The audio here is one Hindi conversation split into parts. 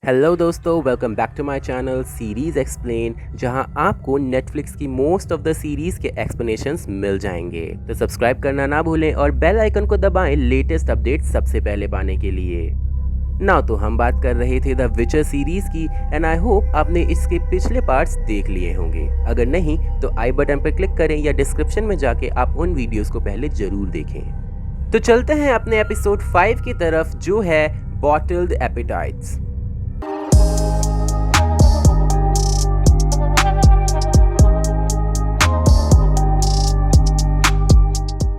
हेलो दोस्तों, welcome back to my channel series explain, जहां आपको नेटफ्लिक्स की मोस्ट ऑफ द सीरीज के एक्सप्लेनेशंस मिल जाएंगे। तो सब्सक्राइब करना ना भूलें और बेल आइकन को दबाएं लेटेस्ट अपडेट सबसे पहले पाने के लिए। ना तो हम बात कर रहे थे द विचर सीरीज की एंड आई होप आपने इसके पिछले पार्ट्स देख लिए होंगे। अगर नहीं तो आई बटन पर क्लिक करें या डिस्क्रिप्शन में जाके आप उन वीडियोस को पहले जरूर देखें। तो चलते हैं अपने एपिसोड 5 की तरफ, जो है बॉटल्ड एपेटाइट्स।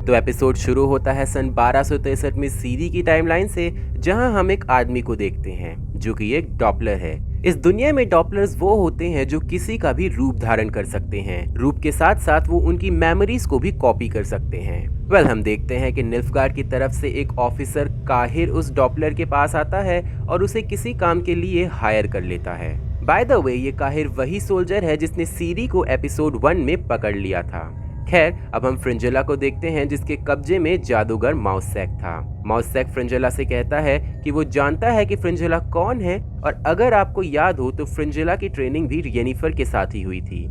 तो एपिसोड शुरू होता है सन 1263 में सीरी की टाइमलाइन से, जहां हम एक आदमी को देखते हैं जो कि एक डॉपलर है। इस दुनिया में डॉपलर्स वो होते हैं जो किसी का भी रूप धारण कर सकते हैं। रूप के साथ साथ वो उनकी मेमोरीज को भी कॉपी कर सकते हैं। हम देखते हैं कि निल्फगार्ड की तरफ से एक ऑफिसर काहिर उस डॉपलर के पास आता है और उसे किसी काम के लिए हायर कर लेता है। बाय द वे, ये काहिर वही सोल्जर है जिसने सीरी को एपिसोड 1 में पकड़ लिया था। खैर, अब हम फ्रिंजेला को देखते हैं जिसके कब्जे में जादूगर माउससैक था। माउससैक फ्रिंजेला से कहता है कि वो जानता है कि फ्रिंजेला कौन है, और अगर आपको याद हो तो फ्रिंजेला की ट्रेनिंग भी येनिफर के साथ ही हुई थी।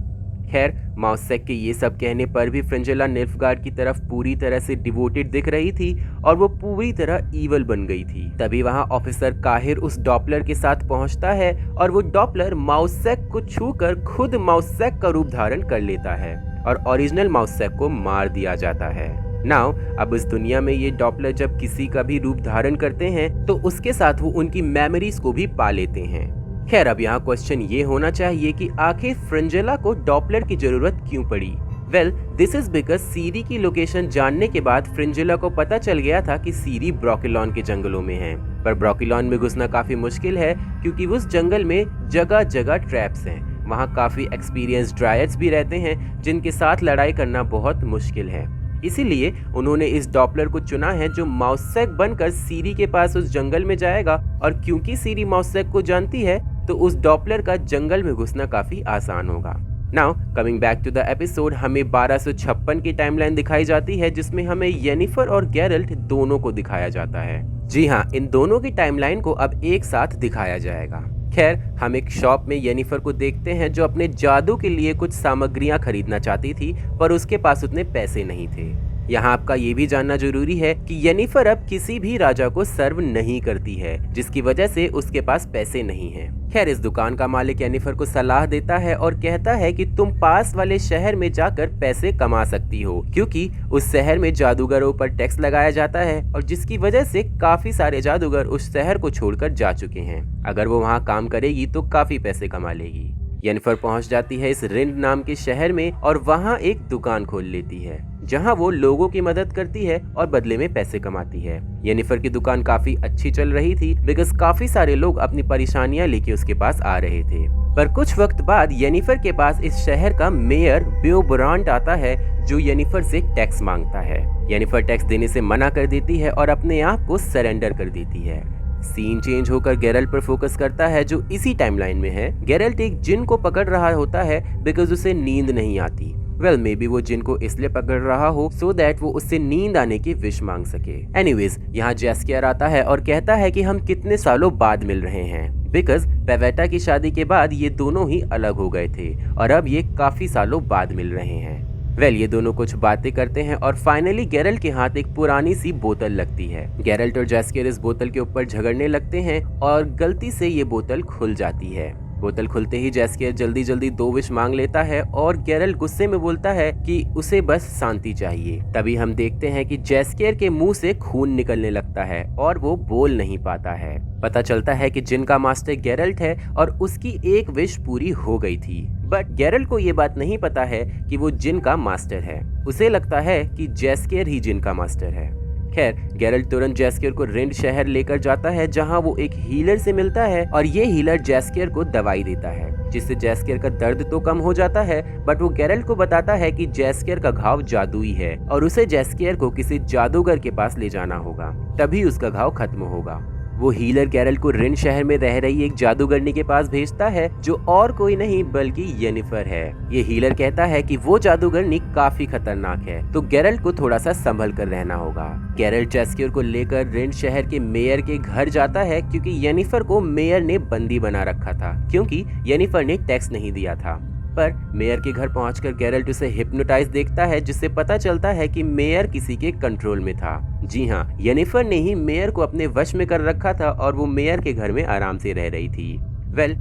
खैर, माउससैक के ये सब कहने पर भी फ्रिंजेला निल्फगार्ड की तरफ पूरी तरह से डिवोटेड दिख रही थी और वो पूरी तरह ईवल बन गई थी। तभी वहाँ ऑफिसर काहिर उस डॉपलर के साथ पहुँचता है और वो डॉपलर माउससैक को छूकर खुद माउससैक का रूप धारण कर लेता है और ओरिजिनल माउससैक को मार दिया जाता है। नाउ, अब इस दुनिया में ये डॉपलर जब किसी का भी रूप धारण करते हैं तो उसके साथ वो उनकी मेमोरीज को भी पा लेते हैं। खैर, अब यहाँ क्वेश्चन ये होना चाहिए कि आखिर फ्रिंजेला को डॉपलर की जरूरत क्यों पड़ी। वेल, दिस इज बिकॉज सीरी की लोकेशन जानने के बाद फ्रिंजेला को पता चल गया था कि सीरी ब्रोकिलॉन के जंगलों में है। पर ब्रोकिलॉन में घुसना काफी मुश्किल है क्योंकि उस जंगल में जगह जगह ट्रैप्स हैं। वहाँ काफी एक्सपीरियंस ड्रायड्स भी रहते हैं जिनके साथ लड़ाई करना बहुत मुश्किल है। इसीलिए उन्होंने इस डॉपलर को चुना है जो माउससैक बनकर सीरी के पास उस जंगल में जाएगा, और क्योंकि सीरी माउससैक को जानती है तो उस डॉपलर का जंगल में घुसना काफी आसान होगा। Now coming back to the episode, हमें 1256 की टाइमलाइन दिखाई जाती है जिसमें हमें येनिफर और गेरल्ट दोनों को दिखाया जाता है। जी हाँ, इन दोनों की टाइमलाइन को अब एक साथ दिखाया जाएगा। खैर, हम एक शॉप में येनिफर को देखते हैं जो अपने जादू के लिए कुछ सामग्रियां खरीदना चाहती थी, पर उसके पास उतने पैसे नहीं थे। यहाँ आपका ये भी जानना जरूरी है कि येनिफर अब किसी भी राजा को सर्व नहीं करती है, जिसकी वजह से उसके पास पैसे नहीं हैं। खैर, इस दुकान का मालिक येनिफर को सलाह देता है और कहता है कि तुम पास वाले शहर में जाकर पैसे कमा सकती हो, क्योंकि उस शहर में जादूगरों पर टैक्स लगाया जाता है और जिसकी वजह से काफी सारे जादूगर उस शहर को छोड़कर जा चुके हैं। अगर वो वहाँ काम करेगी तो काफी पैसे कमा लेगी। येनिफर पहुंच जाती है इस रिंड नाम के शहर में और वहां एक दुकान खोल लेती है जहां वो लोगों की मदद करती है और बदले में पैसे कमाती है। येनिफर की दुकान काफी अच्छी चल रही थी बिकॉज काफी सारे लोग अपनी परेशानियां लेके उसके पास आ रहे थे। पर कुछ वक्त बाद येनिफर के पास इस शहर का मेयर बेओब्रांट आता है जो येनिफर से टैक्स मांगता है। येनिफर टैक्स देने से मना कर देती है और अपने आप को सरेंडर कर देती है। सीन चेंज होकर गेरल्ट पर फोकस करता है जो इसी टाइमलाइन में है। गेरल्ट एक जिन को पकड़ रहा होता है बिकॉज उसे नींद नहीं आती। मे बी वो जिन को इसलिए पकड़ रहा हो सो दैट वो उससे नींद आने की विश मांग सके। एनीवेज, यहाँ जैस्कियर आता है और कहता है कि हम कितने सालों बाद मिल रहे हैं, बिकॉज पेवेटा की शादी के बाद ये दोनों ही अलग हो गए थे और अब ये काफी सालों बाद मिल रहे हैं। ये दोनों कुछ बातें करते हैं और फाइनली गेरल्ट के हाथ एक पुरानी सी बोतल लगती है। गेरल्ट और जैस्कियर इस बोतल के ऊपर झगड़ने लगते हैं और गलती से ये बोतल खुल जाती है। बोतल खुलते ही जैस्कियर जल्दी जल्दी 2 विश मांग लेता है और गेरल्ट गुस्से में बोलता है कि उसे बस शांति चाहिए। तभी हम देखते हैं कि जैस्कियर के मुंह से खून निकलने लगता है और वो बोल नहीं पाता है। पता चलता है कि जिन का मास्टर गेरल्ट है और उसकी एक विश पूरी हो गई थी। बट गेरल्ट को ये बात नहीं पता है कि वो जिन का मास्टर है। उसे लगता है कि जैस्कियर ही जिन का मास्टर है। खैर, गेरल्ट तुरंत जैस्कियर को रिंड शहर लेकर जाता है जहां वो एक हीलर से मिलता है और ये हीलर जैस्कियर को दवाई देता है जिससे जैस्कियर का दर्द तो कम हो जाता है, बट वो गेरल्ट को बताता है कि जैस्कियर का घाव जादुई है और उसे जैस्कियर को किसी जादूगर के पास ले जाना होगा, तभी उसका घाव खत्म होगा। वो हीलर गैरल्ट को रिन शहर में रह रही एक जादूगरनी के पास भेजता है जो और कोई नहीं बल्कि येनिफर है। ये हीलर कहता है कि वो जादूगरनी काफी खतरनाक है, तो गैरल्ट को थोड़ा सा संभल कर रहना होगा। गैरल्ट जैस्कियर को लेकर रिन शहर के मेयर के घर जाता है क्योंकि येनिफर को मेयर ने बंदी बना रखा था क्योंकि येनिफर ने टैक्स नहीं दिया था। पर मेयर के घर पहुंचकर गैरल्ट उसे हिप्नोटाइज देखता है जिससे पता चलता है कि मेयर किसी के कंट्रोल में था। जी हाँ, येनिफर ने ही मेयर को अपने वश में कर रखा था और वो मेयर के घर में आराम से रह रही थी।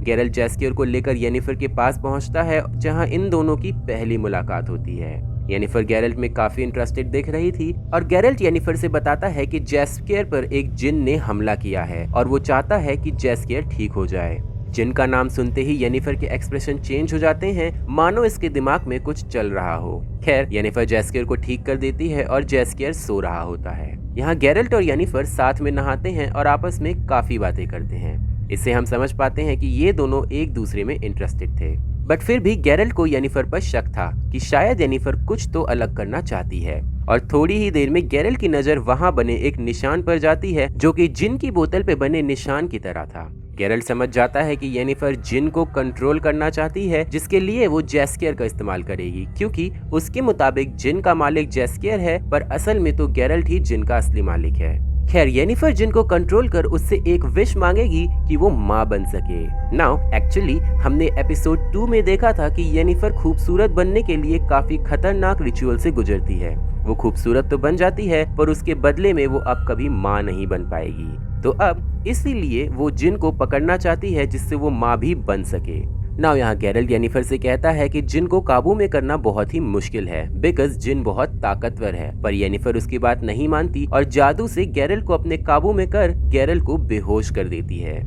गैरल्ट जैस्कियर को लेकर येनिफर के पास पहुंचता है जहां इन दोनों की पहली मुलाकात होती है। येनिफर गैरल्ट में काफी इंटरेस्टेड दिख रही थी और गैरल्ट येनिफर से बताता है कि जैस्कियर पर एक जिन ने हमला किया है और वो चाहता है कि जैस्कियर ठीक हो जाए। जिन का नाम सुनते ही येनिफर के एक्सप्रेशन चेंज हो जाते हैं, मानो इसके दिमाग में कुछ चल रहा हो। खैर, येनिफर जैस्कियर को ठीक कर देती है और जैस्कियर सो रहा होता है। यहाँ गैरल्ट और येनिफर साथ में नहाते हैं और आपस में काफी बातें करते हैं। इससे हम समझ पाते हैं कि ये दोनों एक दूसरे में इंटरेस्टेड थे। बट फिर भी गैरल्ट को येनिफर पर शक था कि शायद येनिफर कुछ तो अलग करना चाहती है और थोड़ी ही देर में गैरल्ट की नजर वहाँ बने एक निशान पर जाती है जो कि जिन की बोतल पे बने निशान की तरह था। गैरल्ट समझ जाता है कि येनिफर जिन को कंट्रोल करना चाहती है जिसके लिए वो जैस्कियर का इस्तेमाल करेगी क्योंकि उसके मुताबिक जिन का मालिक जैस्कियर है पर असल में तो गैरल्ट ही जिन का असली मालिक है। खैर, येनिफर जिन को कंट्रोल कर उससे एक विश मांगेगी कि वो माँ बन सके। नाउ एक्चुअली हमने एपिसोड 2 में देखा था कि येनिफर खूबसूरत बनने के लिए काफी खतरनाक रिचुअल से गुजरती है। वो खूबसूरत तो बन जाती है पर उसके बदले में वो अब कभी माँ नहीं बन पाएगी। तो अब इसीलिए वो जिन को पकड़ना चाहती है जिससे वो माँ भी बन सके। नाउ यहाँ गैरल्ट येनिफर से कहता है कि जिन को काबू में करना बहुत ही मुश्किल है बिकॉज जिन बहुत ताकतवर है, पर येनिफर उसकी बात नहीं मानती और जादू से गैरल्ट को अपने काबू में कर गैरल्ट को बेहोश कर देती है।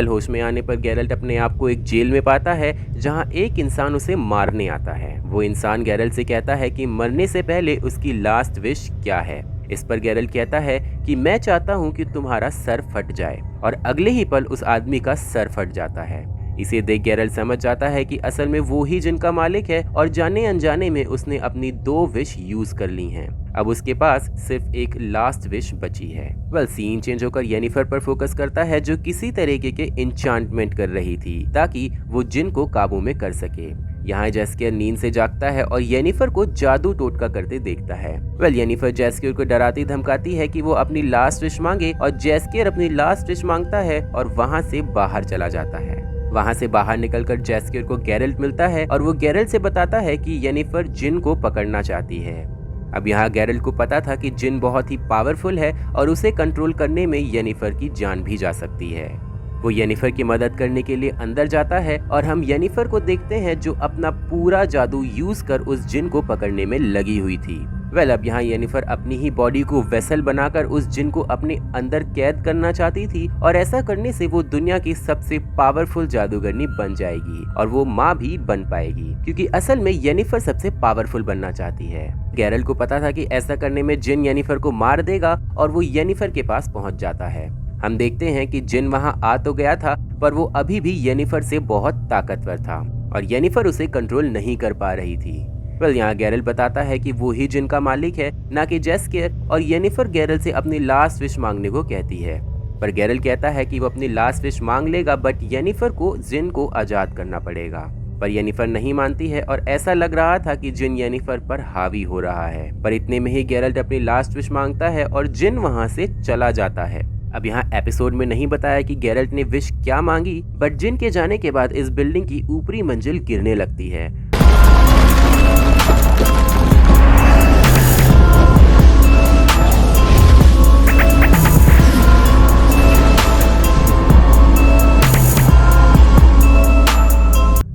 होश में आने पर गैरल्ट अपने आप को एक जेल में पाता है जहाँ एक इंसान उसे मारने आता है। वो इंसान गैरल्ट से कहता है कि मरने से पहले उसकी लास्ट विश क्या है। इस पर गैरल्ट कहता है कि मैं चाहता हूँ कि तुम्हारा सर फट जाए और अगले ही पल उस आदमी का सर फट जाता है। इसे देख गैरल्ट समझ जाता है कि असल में वो ही जिनका मालिक है और जाने अनजाने में उसने अपनी 2 विश यूज कर ली हैं। अब उसके पास सिर्फ एक लास्ट विश बची है। सीन चेंज होकर येनिफर पर फोकस करता है जो किसी तरीके के इंचांटमेंट कर रही थी ताकि वो जिन को काबू में कर सके। यहाँ जैस्कियर नींद से जागता है और येनिफर को जादू टोटका करते देखता है। येनिफर जैस्कियर को डराती धमकाती है कि वो अपनी लास्ट विश मांगे और जैस्कियर अपनी लास्ट विश मांगता है और वहाँ से बाहर चला जाता है। वहाँ से बाहर निकलकर जैस्कियर को गैरल्ट मिलता है और वो गैरल्ट से बताता है कि येनिफर जिन को पकड़ना चाहती है। अब यहाँ गैरल्ट को पता था कि जिन बहुत ही पावरफुल है और उसे कंट्रोल करने में येनिफर की जान भी जा सकती है। वो येनिफर की मदद करने के लिए अंदर जाता है और हम येनिफर को देखते हैं जो अपना पूरा जादू यूज कर उस जिन को पकड़ने में लगी हुई थी। अब यहाँ येनिफर अपनी ही बॉडी को वेसल बनाकर उस जिन को अपने अंदर कैद करना चाहती थी और ऐसा करने से वो दुनिया की सबसे पावरफुल जादूगरनी बन जाएगी और वो माँ भी बन पाएगी क्योंकि असल में येनिफर सबसे पावरफुल बनना चाहती है। गैरल्ट को पता था कि ऐसा करने में जिन येनिफर को मार देगा और वो येनिफर के पास पहुंच जाता है। हम देखते हैं कि जिन वहां आ तो गया था पर वो अभी भी येनिफर से बहुत ताकतवर था और येनिफर उसे कंट्रोल नहीं कर पा रही थी। यहाँ गैरल्ट बताता है कि वो ही जिन का मालिक है ना कि जैस्कियर और येनिफर गैरल्ट से अपनी लास्ट विश मांगने को कहती है। पर गैरल्ट कहता है कि वो अपनी लास्ट विश मांग लेगा बट येनिफर को जिन को आजाद करना पड़ेगा। पर येनिफर नहीं मानती है और ऐसा लग रहा था कि जिन येनिफर पर हावी हो रहा है। पर इतने में ही गैरल्ट अपनी लास्ट विश मांगता है और जिन वहां से चला जाता है। अब यहाँ एपिसोड में नहीं बताया कि गैरल्ट ने विश क्या मांगी बट जिन के जाने के बाद इस बिल्डिंग की ऊपरी मंजिल गिरने लगती है।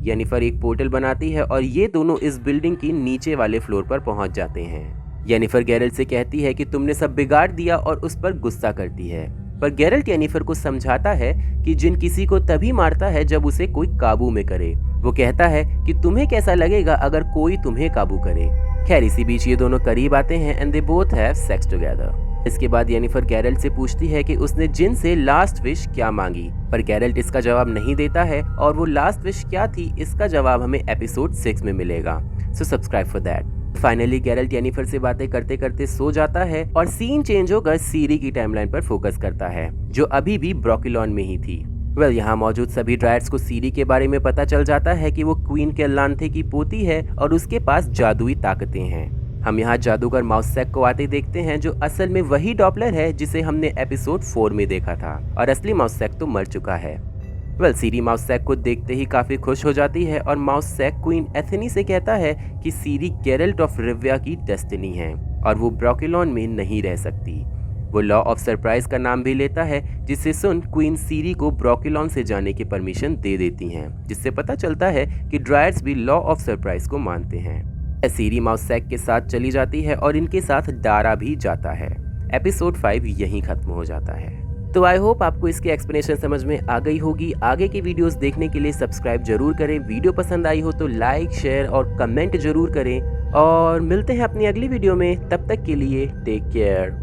येनिफर एक पोर्टल बनाती है और ये दोनों इस बिल्डिंग की नीचे वाले फ्लोर पर पहुंच जाते हैं। येनिफर गैरल्ट से कहती है कि तुमने सब बिगाड़ दिया और उस पर गुस्सा करती है। पर गैरल्ट येनिफर को समझाता है कि जिन किसी को तभी मारता है जब उसे कोई काबू में करे। वो कहता है कि तुम्हें कैसा लगेगा अगर कोई तुम्हें काबू करे। खैर इसी बीच ये दोनों करीब आते हैं and they both have sex together. इसके बाद येनिफर गैरल्ट से पूछती है कि उसने जिन से लास्ट विश क्या मांगी, पर गैरल्ट इसका जवाब नहीं देता है और वो लास्ट विश क्या थी इसका जवाब हमें एपिसोड 6 में मिलेगा। So subscribe for that. Finally Geralt Yennefer से बातें करते करते सो जाता है और सीन चेंज होकर सीरी की टाइमलाइन पर फोकस करता है, जो अभी भी ब्रोकिलॉन में ही थी। यहाँ मौजूद सभी ड्रायड्स को सीरी के बारे में पता चल जाता है कि वो क्वीन केल्लांथे की पोती है और उसके पास जादुई ताकतें हैं। हम यहाँ जादूगर माउसेक को आते देखते हैं, जो असल में वही डॉपलर है जिसे हमने एपिसोड 4 में देखा था, और असली माउसेक तो मर चुका है। सीरी माउसेक को देखते ही काफी खुश हो जाती है और माउसेक क्वीन एथेनी से कहता है कि सीरी गेरल्ट ऑफ रिविया की डेस्टिनी है और वो ब्रोकिलॉन में नहीं रह सकती। वो लॉ ऑफ सरप्राइज का नाम भी लेता है, जिसे सुन क्वीन सीरी को ब्रोकिलॉन से जाने की परमिशन दे देती हैं, जिससे पता चलता है कि ड्रायड्स भी लॉ ऑफ सरप्राइज को मानते हैं। सीरी माउसेक के साथ चली जाती है और इनके साथ डारा भी जाता है। एपिसोड 5 यहीं खत्म हो जाता है। तो आई होप आपको इसकी एक्सप्लेनेशन समझ में आ गई होगी। आगे के वीडियोस देखने के लिए सब्सक्राइब जरूर करें। वीडियो पसंद आई हो तो लाइक, शेयर और कमेंट जरूर करें, और मिलते हैं अपनी अगली वीडियो में। तब तक के लिए टेक केयर।